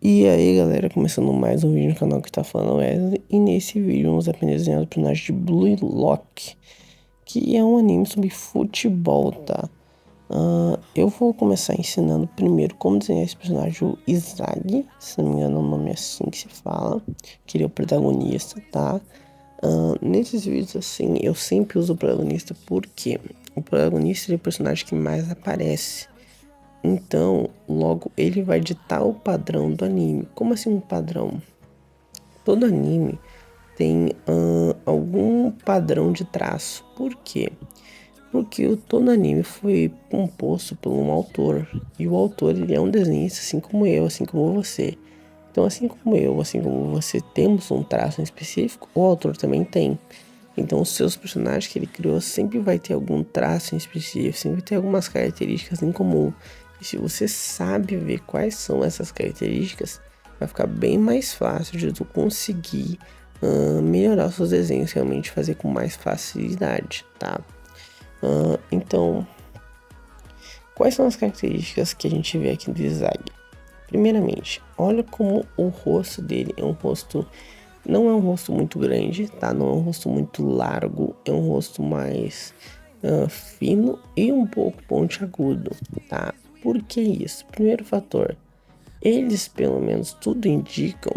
E aí galera, começando mais um vídeo no canal que tá falando Wesley. E nesse vídeo vamos aprender a desenhar o personagem de Blue Lock, que é um anime sobre futebol, tá? Eu vou começar ensinando primeiro como desenhar esse personagem, o Izagi, se não me engano o nome é assim que se fala, que ele é o protagonista, tá? Nesses vídeos assim, eu sempre uso o protagonista porque o protagonista é o personagem que mais aparece. Então, logo ele vai ditar o padrão do anime. Como assim um padrão? Todo anime tem algum padrão de traço. Por quê? Porque todo anime foi composto por um autor. E o autor ele é um desenhista, assim como eu, assim como você. Então, assim como eu, assim como você, temos um traço em específico, o autor também tem. Então, os seus personagens que ele criou sempre vai ter algum traço em específico, sempre vai ter algumas características em comum. E se você sabe ver quais são essas características, vai ficar bem mais fácil de tu conseguir melhorar os seus desenhos, realmente fazer com mais facilidade, tá? Então, quais são as características que a gente vê aqui do Izag? Primeiramente, olha como o rosto dele é um rosto, não é um rosto muito grande, tá? Não é um rosto muito largo, é um rosto mais fino e um pouco pontiagudo, tá? Por que isso? Primeiro fator, eles pelo menos tudo indicam,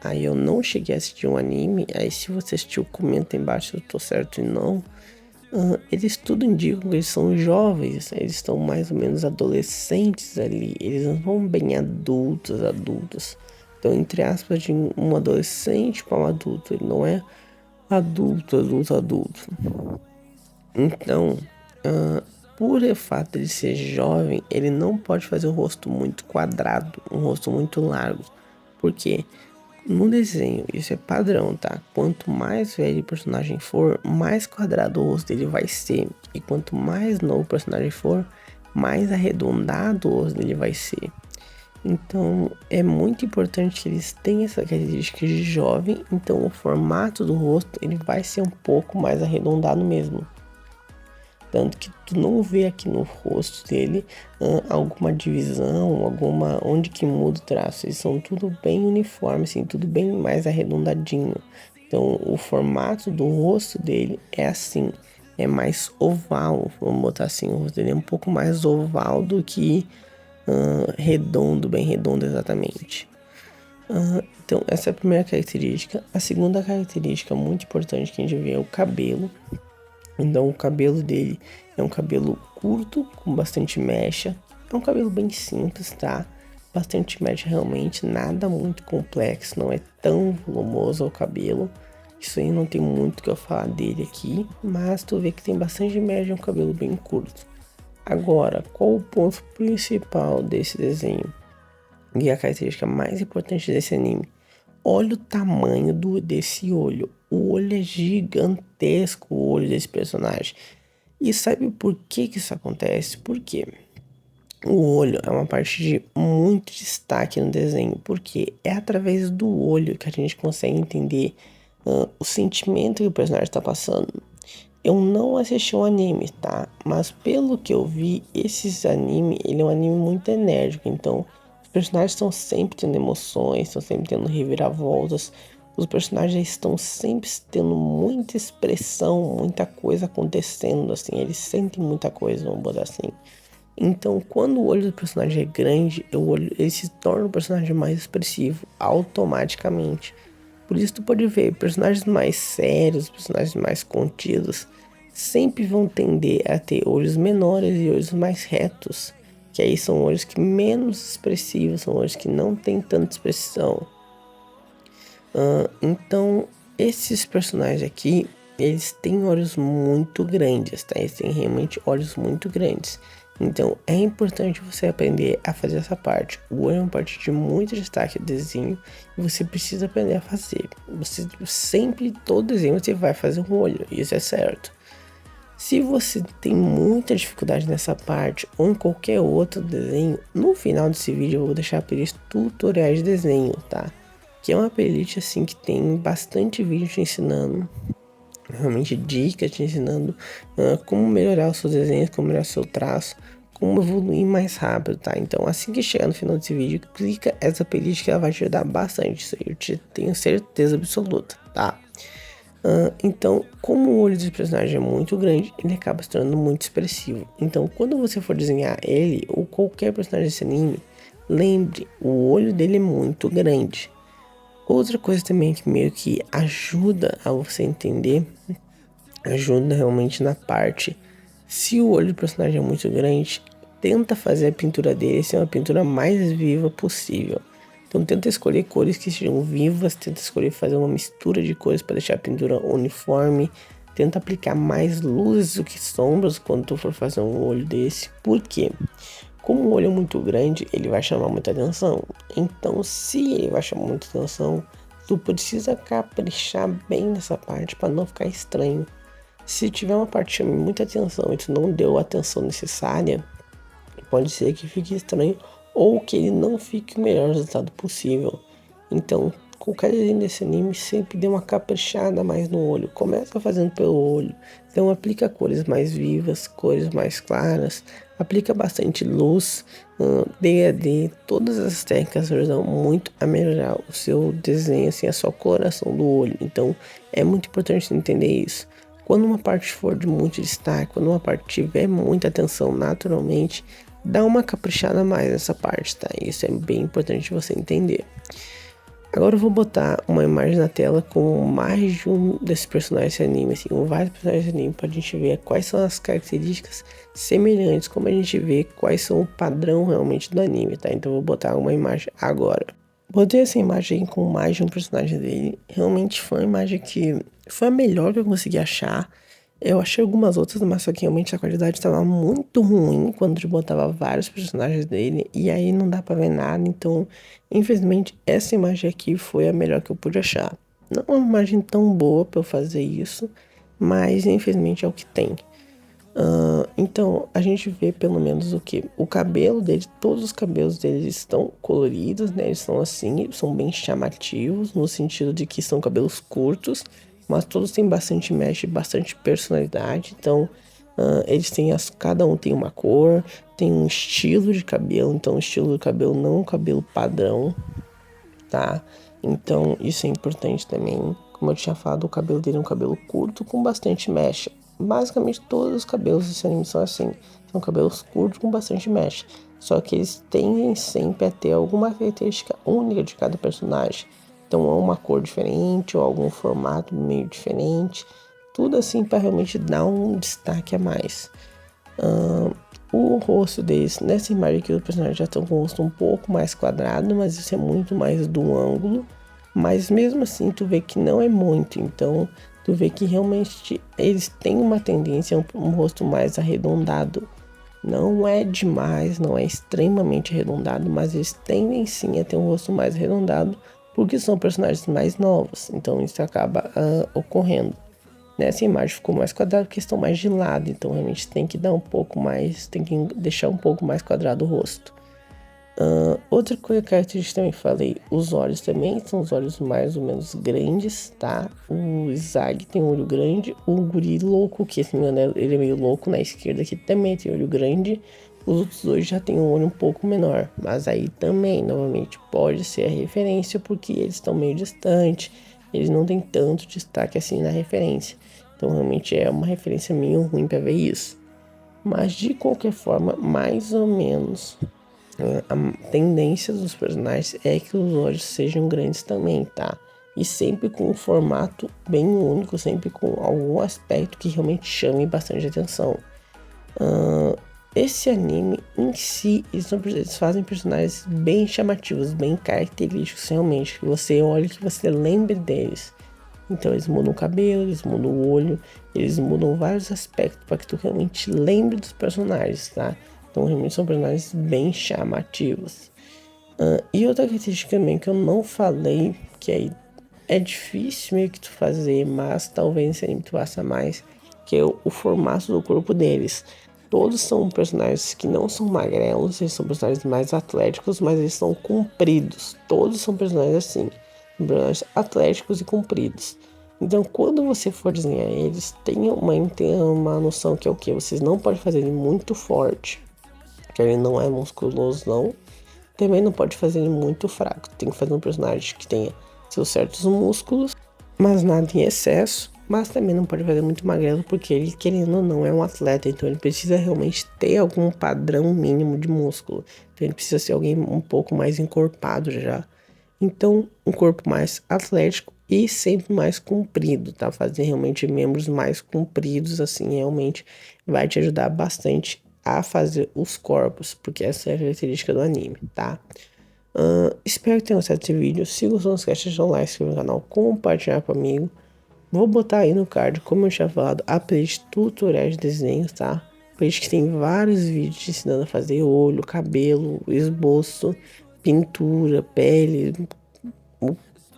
aí eu não cheguei a assistir um anime, aí se você assistiu comenta embaixo se eu tô certo e não. Eles tudo indicam que eles são jovens, eles estão mais ou menos adolescentes ali, eles não são bem adultos. Então, entre aspas, de um adolescente para um adulto, ele não é adulto. Então, por o fato de ser jovem, ele não pode fazer um rosto muito quadrado, um rosto muito largo, porque no desenho, isso é padrão, tá? Quanto mais velho o personagem for, mais quadrado o rosto dele vai ser. E quanto mais novo o personagem for, mais arredondado o rosto dele vai ser. Então, é muito importante que eles tenham essa característica de jovem. Então, o formato do rosto, ele vai ser um pouco mais arredondado mesmo. Tanto que tu não vê aqui no rosto dele alguma divisão, onde que muda o traço. Eles são tudo bem uniforme, assim, tudo bem mais arredondadinho. Então o formato do rosto dele é assim, é mais oval, vamos botar assim, o rosto dele é um pouco mais oval do que redondo, bem redondo exatamente. Então essa é a primeira característica. A segunda característica muito importante que a gente vê é o cabelo. Então o cabelo dele é um cabelo curto, com bastante mecha. É um cabelo bem simples, tá? Bastante mecha realmente, nada muito complexo, não é tão volumoso o cabelo. Isso aí não tem muito o que eu falar dele aqui, mas tu vê que tem bastante mecha, é um cabelo bem curto. Agora, qual o ponto principal desse desenho? E a característica mais importante desse anime? Olha o tamanho desse olho. O olho é gigantesco, o olho desse personagem. E sabe por que que isso acontece? Porque o olho é uma parte de muito destaque no desenho. Porque é através do olho que a gente consegue entender o sentimento que o personagem está passando. Eu não assisti um anime, tá? Mas pelo que eu vi, esse anime, ele é um anime muito enérgico. Então, os personagens estão sempre tendo emoções, estão sempre tendo reviravoltas. Os personagens estão sempre tendo muita expressão, muita coisa acontecendo, assim. Eles sentem muita coisa, vamos botar assim. Então, quando o olho do personagem é grande, ele se torna um personagem mais expressivo, automaticamente. Por isso tu pode ver, personagens mais sérios, personagens mais contidos, sempre vão tender a ter olhos menores e olhos mais retos. Que aí são olhos que menos expressivos, são olhos que não tem tanta expressão. Então, esses personagens aqui, eles têm olhos muito grandes, tá? Eles têm realmente olhos muito grandes. Então, é importante você aprender a fazer essa parte. O olho é uma parte de muito destaque do desenho e você precisa aprender a fazer. Você sempre, todo desenho, você vai fazer um olho, isso é certo. Se você tem muita dificuldade nessa parte ou em qualquer outro desenho, no final desse vídeo eu vou deixar a playlist tutoriais de desenho, tá? Que é uma playlist assim que tem bastante vídeo te ensinando, realmente dicas te ensinando como melhorar os seus desenhos, como melhorar seu traço, como evoluir mais rápido, tá? Então, assim que chegar no final desse vídeo, clica essa playlist que ela vai te ajudar bastante. Isso aí eu tenho certeza absoluta, tá? Então, como o olho desse personagem é muito grande, ele acaba se tornando muito expressivo. Então, quando você for desenhar ele ou qualquer personagem desse anime, lembre, o olho dele é muito grande. Outra coisa também que meio que ajuda a você entender, ajuda realmente na parte, se o olho do personagem é muito grande, tenta fazer a pintura dele ser uma pintura mais viva possível. Então tenta escolher cores que sejam vivas, tenta escolher fazer uma mistura de cores para deixar a pintura uniforme, tenta aplicar mais luzes do que sombras quando tu for fazer um olho desse. Por quê? Como o olho é muito grande, ele vai chamar muita atenção. Então, se ele vai chamar muita atenção, tu precisa caprichar bem nessa parte para não ficar estranho. Se tiver uma parte que chame muita atenção e tu não deu a atenção necessária, pode ser que fique estranho ou que ele não fique o melhor resultado possível. Então, qualquer desenho desse anime sempre dê uma caprichada mais no olho. Começa fazendo pelo olho. Então aplica cores mais vivas, cores mais claras. Aplica bastante luz, degradê. Todas as técnicas ajudam muito a melhorar o seu desenho, assim, a sua coloração do olho. Então é muito importante entender isso. Quando uma parte for de muito destaque, quando uma parte tiver muita atenção naturalmente, dá uma caprichada a mais nessa parte, tá? Isso é bem importante você entender. Agora eu vou botar uma imagem na tela com mais de um desses personagens desse anime, assim, com vários personagens desse anime, pra gente ver quais são as características semelhantes, como a gente vê quais são o padrão realmente do anime, tá? Então eu vou botar uma imagem agora. Botei essa imagem com mais de um personagem dele, realmente foi uma imagem que foi a melhor que eu consegui achar. Eu achei algumas outras, mas só que realmente a qualidade estava muito ruim quando eu botava vários personagens dele. E aí não dá pra ver nada, então infelizmente essa imagem aqui foi a melhor que eu pude achar. Não é uma imagem tão boa pra eu fazer isso, mas infelizmente é o que tem. Então a gente vê pelo menos o que? O cabelo dele, todos os cabelos dele estão coloridos, né? Eles são assim, são bem chamativos, no sentido de que são cabelos curtos, mas todos têm bastante mesh, bastante personalidade. Então eles têm cada um tem uma cor, tem um estilo de cabelo, então o estilo do cabelo não é um cabelo padrão, tá? Então isso é importante também. Como eu tinha falado, o cabelo dele é um cabelo curto com bastante mecha. Basicamente todos os cabelos desse anime são assim. São cabelos curtos com bastante mecha. Só que eles tendem sempre a ter alguma característica única de cada personagem. Então é uma cor diferente ou algum formato meio diferente. Tudo assim para realmente dar um destaque a mais. O rosto deles, nessa imagem aqui, os personagens já estão com o rosto um pouco mais quadrado, mas isso é muito mais do ângulo. Mas mesmo assim, tu vê que não é muito. Então, tu vê que realmente eles têm uma tendência a um rosto mais arredondado. Não é demais, não é extremamente arredondado, mas eles tendem sim a ter um rosto mais arredondado, porque são personagens mais novos. Então, isso acaba ocorrendo. Nessa imagem ficou mais quadrado porque estão mais de lado, então realmente tem que dar um pouco mais, tem que deixar um pouco mais quadrado o rosto. Outra coisa característica também falei, os olhos também são os olhos mais ou menos grandes, tá? O Zag tem um olho grande, o Guri louco, que se não me engano ele é meio louco na esquerda, que também tem olho grande. Os outros dois já tem um olho um pouco menor, mas aí também, novamente, pode ser a referência porque eles estão meio distantes, eles não têm tanto destaque assim na referência. Então realmente é uma referência meio ruim para ver isso. Mas de qualquer forma, mais ou menos, a tendência dos personagens é que os olhos sejam grandes também, tá? E sempre com um formato bem único, sempre com algum aspecto que realmente chame bastante atenção. Esse anime em si, eles fazem personagens bem chamativos, bem característicos realmente, que você olha e que você lembre deles. Então eles mudam o cabelo, eles mudam o olho, eles mudam vários aspectos para que tu realmente lembre dos personagens, tá? Então realmente são personagens bem chamativos. E outra característica também que eu não falei, que aí é difícil meio que tu fazer, mas talvez nesse anime tu faça mais, que é o formato do corpo deles. Todos são personagens que não são magrelos, eles são personagens mais atléticos, mas eles são compridos. Todos são personagens assim, personagens atléticos e compridos. Então, quando você for desenhar eles, tenha uma noção que é o que? Vocês não podem fazer ele muito forte. que ele não é musculoso não. Também não pode fazer ele muito fraco. Tem que fazer um personagem que tenha seus certos músculos, mas nada em excesso. Mas também não pode fazer muito magrelo, porque ele, querendo ou não, é um atleta. Então ele precisa realmente ter algum padrão mínimo de músculo. Então ele precisa ser alguém um pouco mais encorpado já. Então, um corpo mais atlético e sempre mais comprido, tá? Fazer realmente membros mais compridos, assim, realmente vai te ajudar bastante a fazer os corpos, porque essa é a característica do anime, tá? Espero que tenham gostado desse vídeo. Se gostou, não esquece de deixar um like, se inscrever no canal, compartilhar comigo. Vou botar aí no card, como eu tinha falado, a playlist tutoriais de desenhos, tá? Playlist que tem vários vídeos te ensinando a fazer olho, cabelo, esboço, pintura, pele,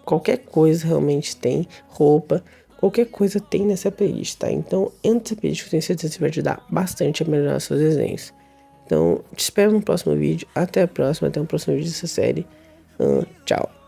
qualquer coisa realmente tem, roupa, qualquer coisa tem nessa playlist, tá? Então, entra nessa playlist que eu tenho certeza que vai te ajudar bastante a melhorar seus desenhos. Então, te espero no próximo vídeo. Até a próxima, até o próximo vídeo dessa série. Tchau.